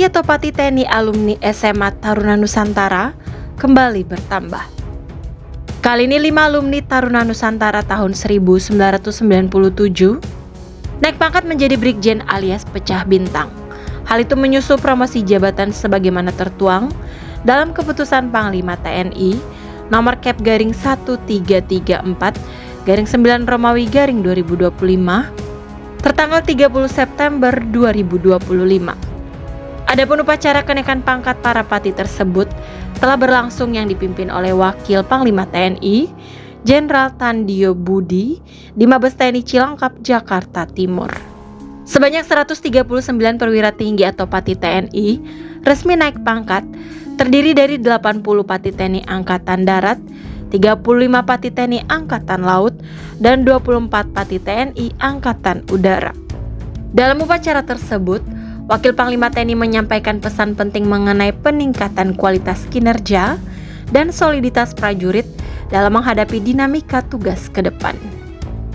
tinggi atau Pati TNI alumni SMA Taruna Nusantara kembali bertambah. Kali ini 5 alumni Taruna Nusantara tahun 1997 naik pangkat menjadi Brigjen alias pecah bintang. Hal itu menyusul promosi jabatan sebagaimana tertuang dalam keputusan Panglima TNI nomor Kep/1334/9 Romawi /2025 tertanggal 30 September 2025. Adapun upacara kenaikan pangkat para pati tersebut telah berlangsung yang dipimpin oleh Wakil Panglima TNI Jenderal Tandio Budi di Mabes TNI Cilangkap, Jakarta Timur. Sebanyak 139 perwira tinggi atau Pati TNI resmi naik pangkat, terdiri dari 80 Pati TNI Angkatan Darat, 35 Pati TNI Angkatan Laut, dan 24 Pati TNI Angkatan Udara. Dalam upacara tersebut, Wakil Panglima TNI menyampaikan pesan penting mengenai peningkatan kualitas kinerja dan soliditas prajurit dalam menghadapi dinamika tugas ke depan.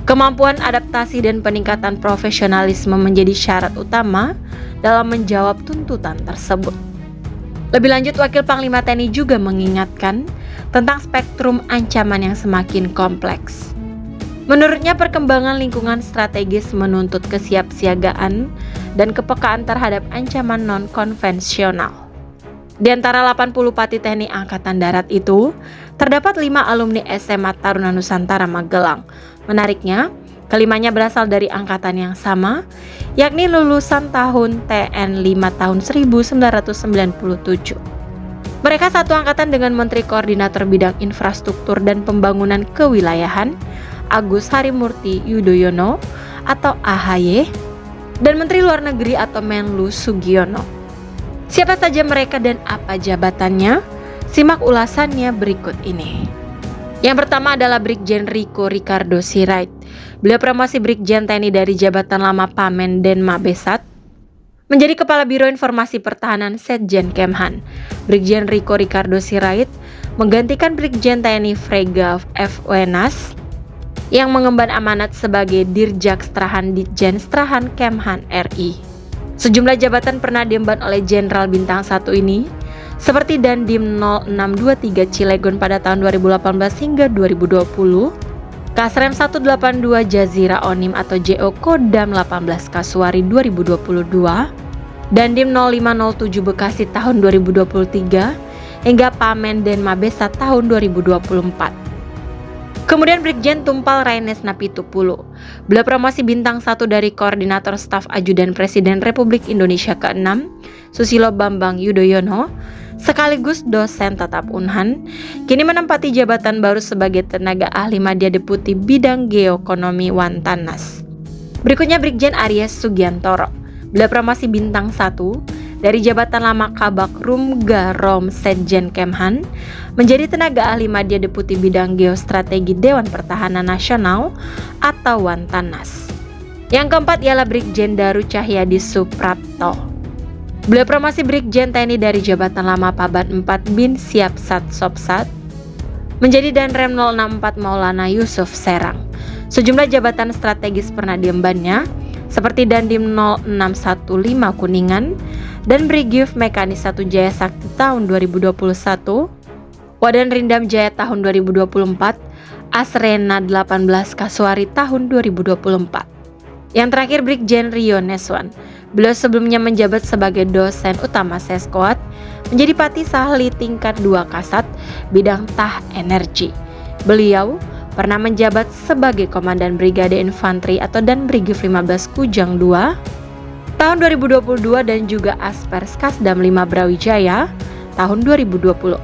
Kemampuan adaptasi dan peningkatan profesionalisme menjadi syarat utama dalam menjawab tuntutan tersebut. Lebih lanjut, Wakil Panglima TNI juga mengingatkan tentang spektrum ancaman yang semakin kompleks. Menurutnya, perkembangan lingkungan strategis menuntut kesiapsiagaan dan kepekaan terhadap ancaman non-konvensional. Di antara 80 Pati TNI Angkatan Darat itu, terdapat 5 alumni SMA Taruna Nusantara Magelang. Menariknya, kelimanya berasal dari angkatan yang sama, yakni lulusan tahun TN 5 tahun 1997. Mereka satu angkatan dengan Menteri Koordinator Bidang Infrastruktur dan Pembangunan Kewilayahan, Agus Harimurti Yudhoyono atau AHY, dan Menteri Luar Negeri atau Menlu Sugiono. Siapa saja mereka dan apa jabatannya? Simak ulasannya berikut ini. Yang pertama adalah Brigjen Riko Ricardo Sirait. Beliau promosi Brigjen TNI dari jabatan lama Pamen dan Mabesat menjadi Kepala Biro Informasi Pertahanan Setjen Kemhan. Brigjen Riko Ricardo Sirait menggantikan Brigjen TNI Frega F. Wenas yang mengemban amanat sebagai Dirjakstrahan Ditjen Strahan Kemhan RI. Sejumlah jabatan pernah diemban oleh Jenderal Bintang 1 ini, seperti Dandim 0623 Cilegon pada tahun 2018 hingga 2020, Kasrem 182 Jazira Onim atau JO Kodam 18 Kasuari 2022, Dandim 0507 Bekasi tahun 2023, hingga Pamen dan Mabesa tahun 2024. Kemudian Brigjen Tumpal Raines Napitupulu. Beliau promosi bintang 1 dari Koordinator Staf Ajudan Presiden Republik Indonesia ke-6, Susilo Bambang Yudhoyono, sekaligus dosen tetap Unhan, kini menempati jabatan baru sebagai tenaga ahli Madya Deputi Bidang Geoekonomi Wantanas. Berikutnya Brigjen Aries Sugiantoro. Beliau promosi bintang 1 dari jabatan lama Kabak Rum Garom Setjen Kemhan menjadi tenaga ahli Madya Deputi Bidang Geostrategi Dewan Pertahanan Nasional atau Wantanas. Yang keempat ialah Brigjen Daru Cahyadi Suprapto. Beliau promosi Brigjen TNI dari jabatan lama Paban 4 Bin Siapsat Sopsat menjadi Danrem 064 Maulana Yusuf Serang. Sejumlah jabatan strategis pernah diembannya, seperti Dandim 0615 Kuningan dan Brigif Mekanis 1 Jaya Sakti tahun 2021, Wadan Rindam Jaya tahun 2024, Asrena 18 Kasuari tahun 2024. Yang terakhir Brigjen Rio Neswan. Beliau sebelumnya menjabat sebagai dosen utama Seskoat, menjadi Pati Sahli tingkat 2 Kasat bidang Tah Energi. Beliau pernah menjabat sebagai Komandan Brigade Infanteri atau Dan Brigif 15 Kujang 2 tahun 2022 dan juga Aspers Kasdam 5 Brawijaya tahun 2024.